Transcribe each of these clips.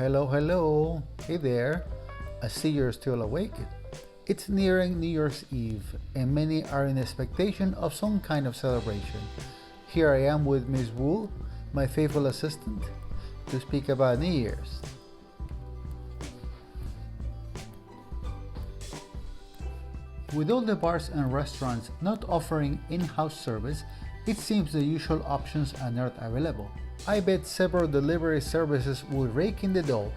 Hello, hello. Hey there. I see you're still awake. It's nearing New Year's Eve, and many are in expectation of some kind of celebration. Here I am with Miss Wu, my faithful assistant, to speak about New Year's. With all the bars and restaurants not offering in-house service, it seems the usual options are not available. I bet several delivery services will rake in the dough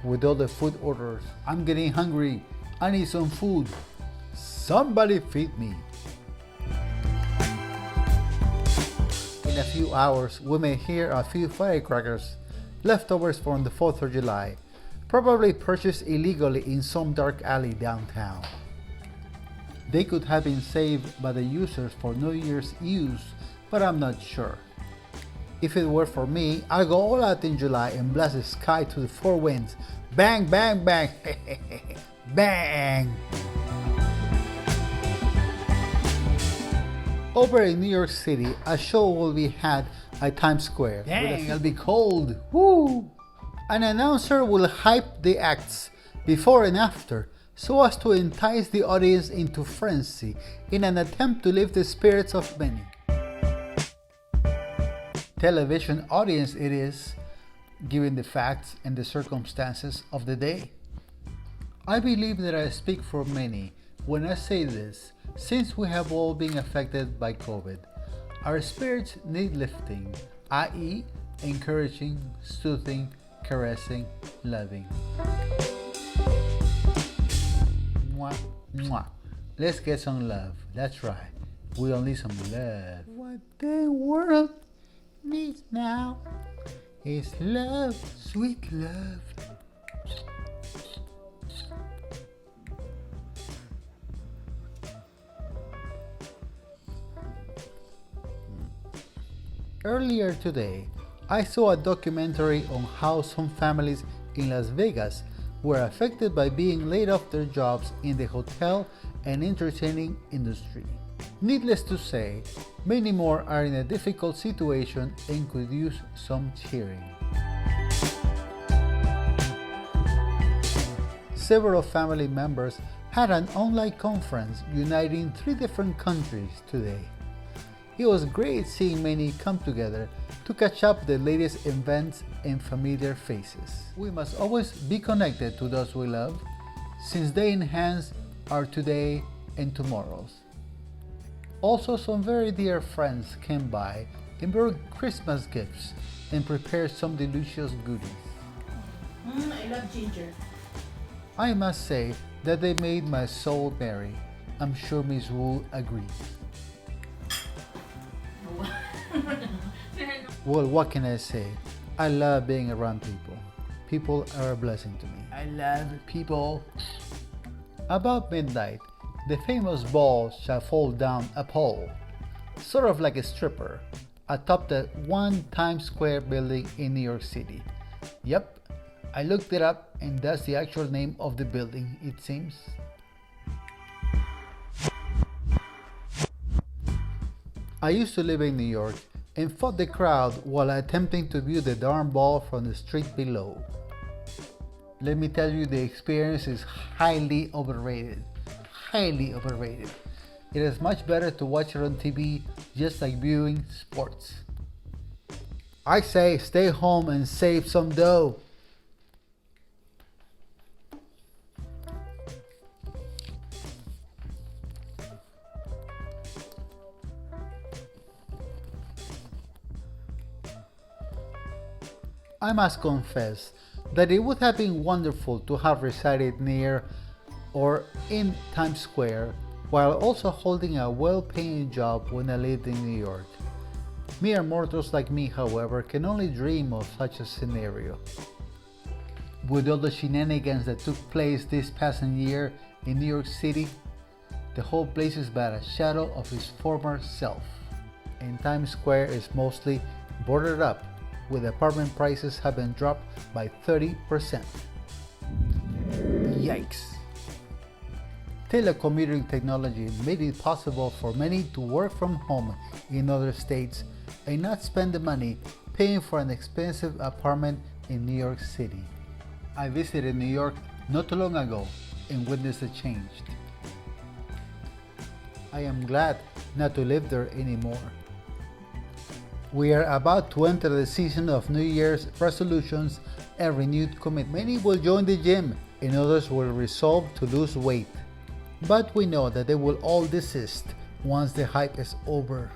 with all the food orders. I'm getting hungry. I need some food. Somebody feed me. In a few hours, we may hear a few firecrackers, leftovers from the 4th of July, probably purchased illegally in some dark alley downtown. They could have been saved by the users for New Year's use, but I'm not sure. If it were for me, I'd go all out in July and blast the sky to the four winds. Bang, bang, bang, bang! Over in New York City, a show will be had at Times Square. Dang, it'll be cold. Woo! An announcer will hype the acts before and after so as to entice the audience into frenzy in an attempt to lift the spirits of many. Television audience it is, given the facts and the circumstances of the day. I believe that I speak for many when I say this, since we have all been affected by COVID. Our spirits need lifting, i.e., encouraging, soothing, caressing, loving. Mwah, mwah. Let's get some love. That's right. We all need some love. What the world needs now is love, sweet love. Earlier today, I saw a documentary on how some families in Las Vegas were affected by being laid off their jobs in the hotel and entertaining industry. Needless to say, many more are in a difficult situation and could use some cheering. Several family members had an online conference uniting 3 different countries today. It was great seeing many come together to catch up the latest events and familiar faces. We must always be connected to those we love, since they enhance our today and tomorrows. Also, some very dear friends came by and brought Christmas gifts and prepared some delicious goodies. I love ginger. I must say that they made my soul merry. I'm sure Miss Wu agrees. Well, what can I say? I love being around people. People are a blessing to me. I love people. About midnight, the famous ball shall fall down a pole, sort of like a stripper, atop the one Times Square building in New York City. Yep, I looked it up and that's the actual name of the building, it seems. I used to live in New York and fought the crowd while attempting to view the darn ball from the street below. Let me tell you, the experience is highly overrated. Highly overrated. It is much better to watch it on TV, just like viewing sports. I say stay home and save some dough. I must confess that it would have been wonderful to have resided near or in Times Square while also holding a well-paying job when I lived in New York. Mere mortals like me, however, can only dream of such a scenario. With all the shenanigans that took place this past year in New York City, the whole place is but a shadow of its former self, and Times Square is mostly boarded up, with apartment prices having dropped by 30%. Yikes! Telecommuting technology made it possible for many to work from home in other states and not spend the money paying for an expensive apartment in New York City. I visited New York not too long ago and witnessed the change. I am glad not to live there anymore. We are about to enter the season of New Year's resolutions and renewed commitment. Many will join the gym and others will resolve to lose weight. But we know that they will all desist once the hype is over.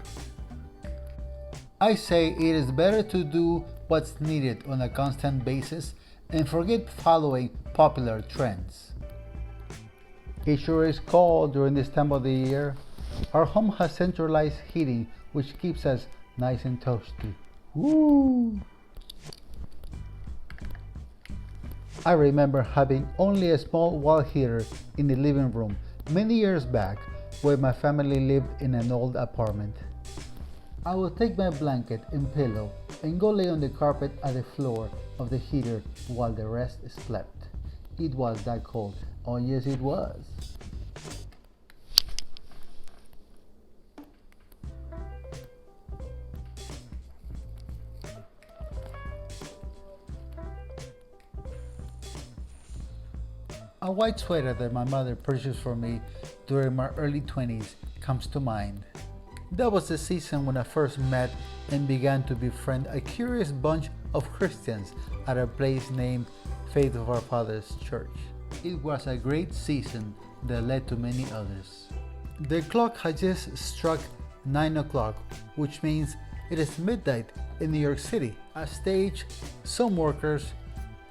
I say it is better to do what's needed on a constant basis and forget following popular trends. It sure is cold during this time of the year. Our home has centralized heating, which keeps us nice and toasty. Woo! I remember having only a small wall heater in the living room many years back when my family lived in an old apartment. I would take my blanket and pillow and go lay on the carpet at the floor of the heater while the rest slept. It was that cold. Oh yes, it was. A white sweater that my mother purchased for me during my early 20s comes to mind. That was the season when I first met and began to befriend a curious bunch of Christians at a place named Faith of Our Fathers Church. It was a great season that led to many others. The clock had just struck 9 o'clock, which means it is midnight in New York City. A stage, some workers,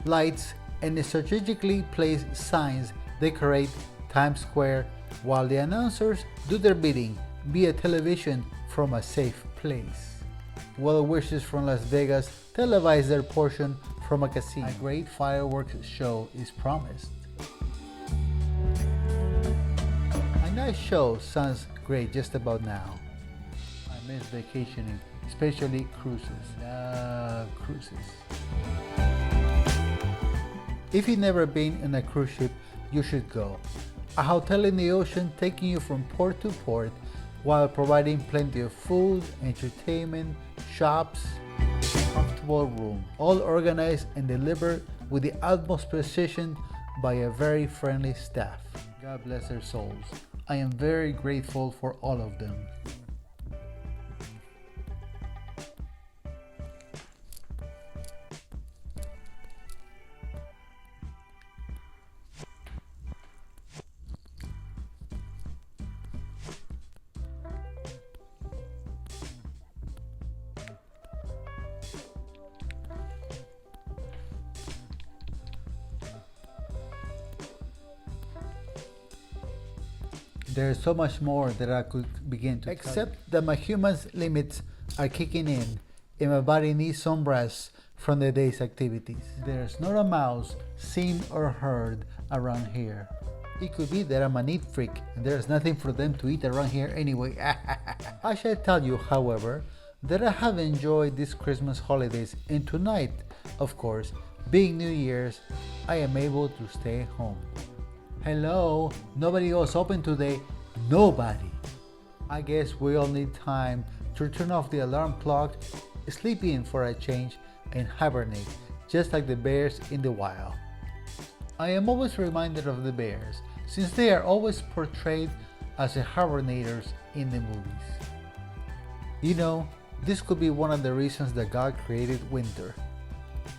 lights, and strategically placed signs decorate Times Square while the announcers do their bidding via television from a safe place. Well wishers from Las Vegas televise their portion from a casino. A great fireworks show is promised. A nice show sounds great just about now. I miss vacationing, especially cruises. Cruises. If you've never been on a cruise ship, you should go. A hotel in the ocean taking you from port to port while providing plenty of food, entertainment, shops, comfortable room, all organized and delivered with the utmost precision by a very friendly staff. God bless their souls. I am very grateful for all of them. There is so much more that I could begin to except that my human limits are kicking in and my body needs some rest from the day's activities. There's not a mouse seen or heard around here. It could be that I'm a neat freak and there's nothing for them to eat around here anyway. I shall tell you, however, that I have enjoyed these Christmas holidays, and tonight, of course, being New Year's, I am able to stay home. Hello, nobody else open today. Nobody. I guess we all need time to turn off the alarm clock, sleep in for a change, and hibernate, just like the bears in the wild. I am always reminded of the bears, since they are always portrayed as the hibernators in the movies. You know, this could be one of the reasons that God created winter.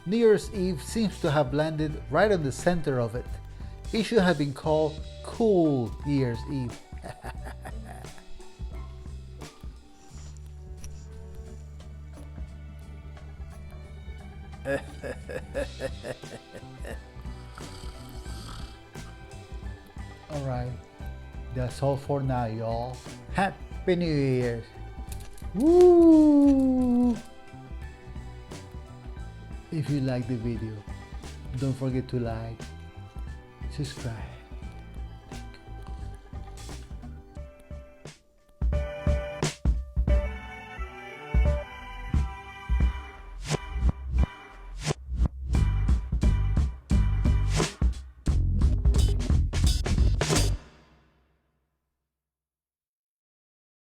New Year's Eve seems to have landed right on the center of it. It should have been called Cool Year's Eve. Alright, that's all for now, y'all. Happy New Year! Woo! If you like the video, don't forget to like, subscribe,